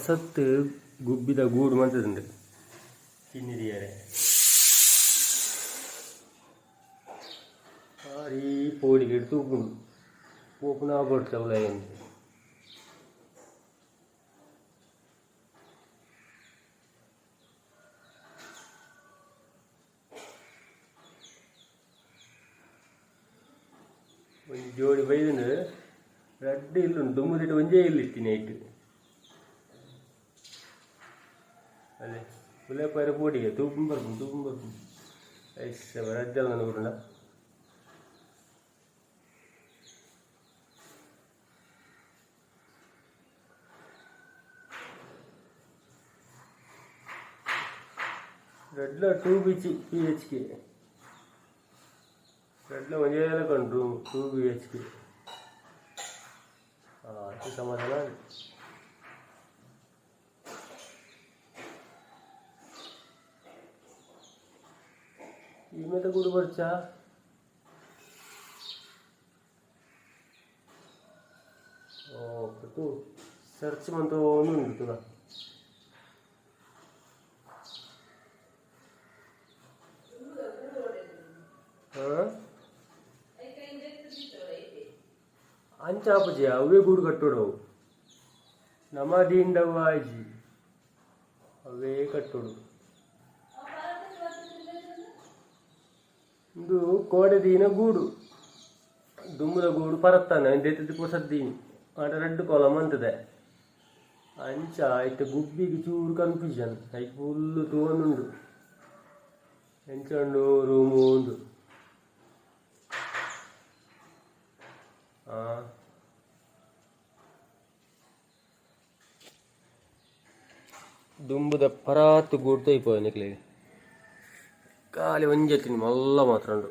ಮಸತ್ತು ಗುಬ್ಬಿದ ಗೂಡು ಮಂತದುಂಡು ತಿನ್ನಿದಿಯಾರೆ ಭಾರಿ ಪೋಡಿಗೆ ತೂಪುಂಡು ಪೋಪುನ ಬಡ್ತವಳ ಎಂದು ಒಂದು ಜೋಡಿ ಬೈದು ರೆಡ್ ಇಲ್ಲುಂಟು ದುಮ್ಮದಿಟ್ಟು ಒಂಜೇ ಇಲ್ಲಿತ್ತಿ ನೈಟ್ ಅಲ್ಲೇ ಉಲ್ಲೇಪಾಯರ ಪೋಡಿಗೆ ತೂಪು ಬರ್ಕೊಂಡು ಐಸ ರಜ್ಜಲ್ಲ ನನ್ನ ಊರಲ್ಲ రెడ్లో 2 BHK రెడ్లో వంజేల కంట్రు 2 BHK అది సమాధానం ఈమెత కూడా ಬರ್ಚಾ ಓ ಸರ್ಚ್ ಮಂತೋ ಉಂಟು ಅಂಚಾಪಜಿ ಅವೇ ಗೂಡು ಕಟ್ಟೋಡು ನಮ್ಮ ದೀಂಡವ್ವ ಅಜ್ಜಿ ಅವೇ ಕಟ್ಟೋಡು ಇದು ಕೋಡೆದೀನ ಗೂಡು ದುಮ್ಮದ ಗೂಡು ಪರತ್ತಾನೆ ದೆತ್ತಿದ್ದು ಪೊಸದ್ದೀನಿ ಆಟ ರೆಡ್ ಕಾಲಮ್ ಅಂತದೆ ಅಂಚ ಆಯ್ತು ಗುಬ್ಬಿಗೆ ಚೂರು ಕನ್ಫ್ಯೂಷನ್ ಐ ಫುಲ್ಲು ತಗೊಂಡುಂಡು ಎಂಚಂಡು ರೂಮು ಉಂಡು ದುಂಬುದ ಪರಾತು ಗೂಡ್ತು ಇಪ್ಪ ನೆಕ್ಲಿಗೆ ಖಾಲಿ ಒಂಜೆತ್ತೀನಿ ಮಲ್ಲ ಮಾತ್ರ ಉಂಡು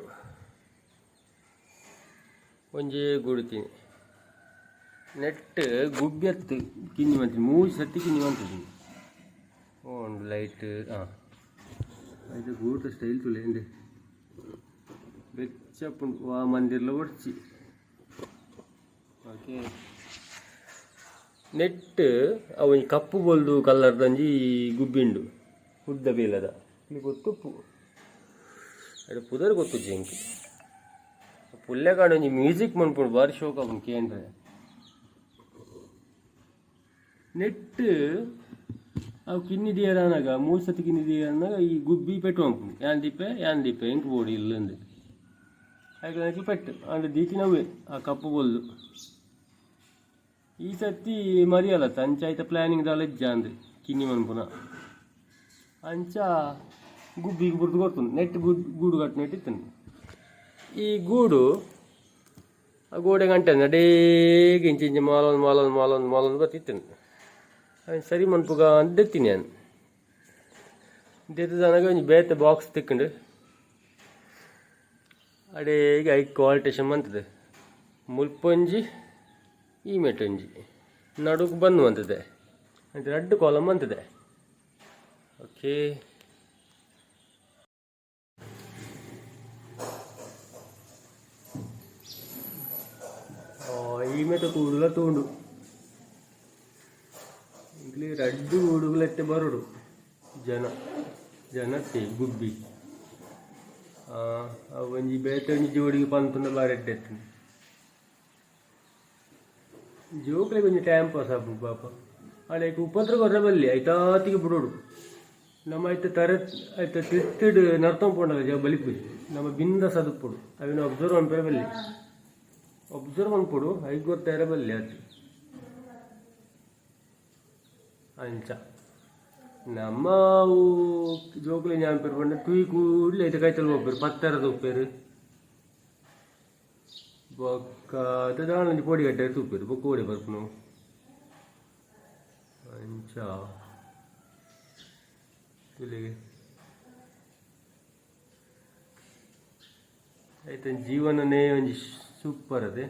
ಒಂಜೇ ಗೂಡುತ್ತೀನಿ ನೆಟ್ ಗುಬ್ಬೆತ್ತು ಕಿನ್ನಿ ಮಂತೀನಿ 3 ಸತಿ ಕಿನ್ನಿ ಮಂತಿದ್ದೀನಿ ಉಂಡು ಲೈಟ್ అయితే గూడు స్టైల్ చూడండి వెచ్చప్పుడు ఆ మందిర్లో వచ్చి ఓకే నెట్ అవి కప్పు బొల్దు కలర్ దంజి గుబ్బిండు ಉದ್ದ ಬೀಲದ ಇಲ್ಲಿ ಗೊತ್ತು ಅದು ಪುದರ್ ಗೊತ್ತು ಜಿಂಕಿ ಪುಲ್ಲೆ ಕಾಡು ಒಂಜಿ ಮ್ಯೂಸಿಕ್ ಮನ್ಪುಡು ಬಾರಿ ಶೋಕ ಅವನು ಕೇಂದ್ರ ನೆಟ್ ಅವು ಕಿನ್ನಿದಿಯರನಾಗ 3 ಸತಿ ಕಿನ್ನಿದಿಯರನಾಗ ಈ ಗುಬ್ಬಿ ಪೆಟ್ಟು ಅಂಪು ಯಾನ್ ದೀಪೆ ಎಂಕ್ ಬೋಡಿ ಇಲ್ಲಂದು ಹಾಗೆ ಪೆಟ್ಟು ಅಂದ್ರೆ ದೀತಿನವೇ ಆ ಕಪ್ಪು ಬೊಲ್ಲು ಈ ಸತಿ ಮರಿಯಲ್ಲತ್ತ ಅಂಚ ಆಯ್ತ ಪ್ಲಾನಿಂಗ್ ದಾಲ ಇಜ್ಜ ಅಂದ್ರೆ ಕಿನ್ನಿ ಮನ್ಪುನ ಅಂಚ ಗುಬ್ಬಿಗೆ ಬುಡ್ದು ಕೊಡ್ತಾನೆ ನೆಟ್ ಗೂಡು ಕಟ್ಟು ನೆಟ್ಟಿತ್ತಾನೆ ಈ ಗೂಡು ಆ ಗೋಡೆ ಗಂಟೆ ನಡೇಗೆ ಇಂಚ ಮಾಲೊಂದು ಬರ್ತಿತ್ತಾನೆ ಸರಿ ಮನ್ಪುಗ ಅಂತ ದೆತ್ತೀನಿ ನಾನು ದೆತ್ತದನಾಗ ಒಂಜಿ ಬೇತೆ ಬಾಕ್ಸ್ ತಿಕ್ಕೊಂಡು ಅಡೇಗೆ ಐ ಕ್ವಾಲಿಟೇಷನ್ ಬಂತದೆ ಮುಲ್ಪೊಂಜಿ ಈ ಮೆಟೊಂಜಿ ನಡುಕ್ ಬಂದು ಅಂತದೆ ಅಂತ 2 ಕಾಲಮ್ ಅಂತದೆ ಓಕೆ ಈ ಮೆಟ ಕೂಡಲ ತಗೊಂಡು ಇಲ್ಲಿ 2 ಹುಡುಗಲತ್ತೆ ಬರೋಡು ಜನತ್ತೆ ಗುಬ್ಬಿ ಒಂಜಿ ಬೇತೆ ಒಂಜಿ ಜೋಡಿಗೆ ಪಂತುಂಡ ಬಾರಿ ಎಡ್ಡೆತ್ತು ಜೋಕ್ಲೆ ಒಂಜಿ ಟೈಮ್ ಪಾಸ್ ಆಗ್ಬೋದು ಪಾಪ ಅಲ್ಲಿಗೆ ಉಪದ್ರ ಕೊರ್ರೆ ಬಲ್ಲಿ ಐತಾತಿಗೆ ಬಿಡೋಡು ನಮ್ಮ ಆಯ್ತು ಆಯ್ತು ತಿರ್ತಿಡು ನರ್ತಂಪುಂಡಲ್ಲ ಜಾ ಬಲಿಪುಜಿ ನಮ್ಮ ಬಿಂದ ಸದುಪುಡು ಅವಿನ ಒಬ್ಸರ್ವ್ ಅನ್ಪೇರೆ ಬಲ್ಲಿ ಒಬ್ಸರ್ವ್ ಅನ್ಪುಡು ಐದು ಗೊತ್ತಾಯಿರ ಬಲ್ಲಿ ಅದು ಅಂಚ ನಮ್ಮ ಜೋಕುಲಿ ഞാൻ പെരുപണ്ട് തൂയി കൂടിലായിട്ട് കൈത്തൽ പോപ്പേര് പത്തര തുപ്പേര് ബൊക്ക അതാണ് പൊടി കട്ടേര് തുപ്പേര് ബൊക്ക ഓടി പറപ്പണു ಅಂಚ ಇಲ್ಲಿಗೆ ಆಯ್ತು ಜೀವನನೇ ಒಂಜಿ ಸೂಪರ್ ಅದೇ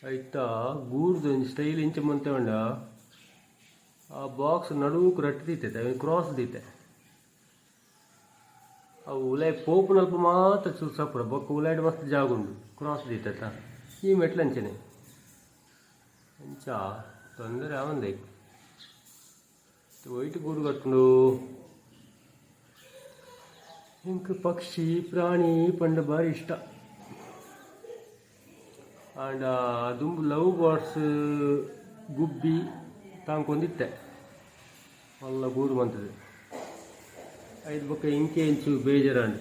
ಆಯ್ತಾ ಗೂಡ್ದು ಸ್ಟೈಲ್ ಇಂಚ ಮಂತೇವಂಡ ಆ ಬಾಕ್ಸ್ ನಡುವಕ್ಕೆ ರಟ್ಟು ದೀತೈತೆ ಕ್ರಾಸ್ ದೀತೆ ಅವು ಉಲಾಯ್ ಪೋಪುನಲ್ಪ ಮಾತ್ರ ಚೂರು ಸಪುರ ಬೊಕ್ಕ ಉಲಾಯ್ಡ್ ಮಸ್ತ್ ಜಾಗ ಉಂಡು ಕ್ರಾಸ್ ದೀತತ್ತ ಈ ಮೆಟ್ಲು ಅಂಚನೆ ಅಂಚ ತೊಂದರೆ ಅವಂದೆ ವೈಟ್ ಗೂಡು ಕಟ್ಕೊಂಡು ಇಂಕ ಪಕ್ಷಿ ಪ್ರಾಣಿ ಪಂಡ ಭಾರಿ ಇಷ್ಟ ಆಂಡ ದುಂಬು ಲವ್ ಬರ್ಡ್ಸ್ ಗುಬ್ಬಿ ತಾಂಕೊಂದಿತ್ತೆ ಮಲ್ಲ ಗೂಡು ಬಂತದೆ ಐದು ಬೊಕ್ಕ ಇಂಕೆ ಇಂಚು ಬೇಜಾರಂಡು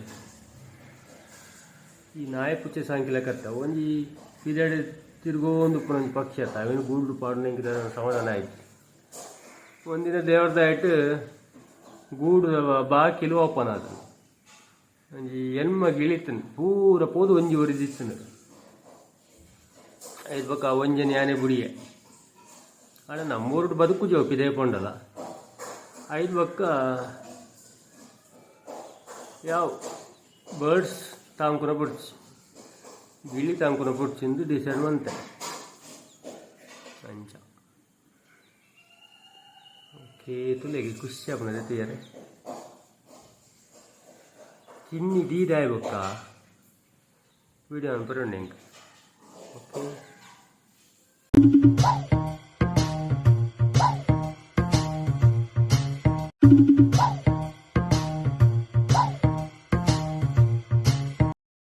ಈ ನಾಯಿ ಪುಚ್ಚೆ ಸಾಂಕಿಲ ಕತ್ತ ಒಂಜಿ ಪಿರಿಯಡ್ ತಿರ್ಗೋಂದು ಪುನೊಂದು ಪಕ್ಷಿ ಆತ ಅವೇನು ಗೂಡು ಪಾಡು ಇಂಕ ಸಮಾಧಾನ ಆಯ್ತು ಒಂದಿನ ದೇವ್ರದ ಆಯ್ತು ಗೂಡು ಬಾಕಿಲು ಓಪನ್ ಆದ ಒಂಜಿ ಹೆಣ್ಮ ಗಿಳಿತನು ಪೂರ ಪೋದು ಒಂಜಿ ಒರಿದಿತ್ತನು ಐದು ಬೊಕ್ಕ ಒಂಜನ ಯಾನೆ ಬುಡಿಯೆ ಆಡ ನಮ್ಮೂರು ಬದುಕು ಜೋಪಿ ದೇಪೊಂಡಲ್ಲ ಐದು ಬೊಕ್ಕ ಯಾವ ಬರ್ಡ್ಸ್ ತಾಂಕುನ ಪುಡ್ಚಿ ಗಿಳಿ ತಾಂಕುನ ಪುಡ್ಚಿಂದು ಡಿಸೈಡ್ ಮಂತೆ ಅಂಚ ಓಕೆ ತುಲೆಗೆ ಖುಷಿ ಆಪನ ಜೊತೆಯಾರೆ ಚಿನ್ನಿ ದೀದಾಯ ಬೊಕ್ಕ ವಿಡಿಯೋ ಪರಂಡೆ ಓಕೆ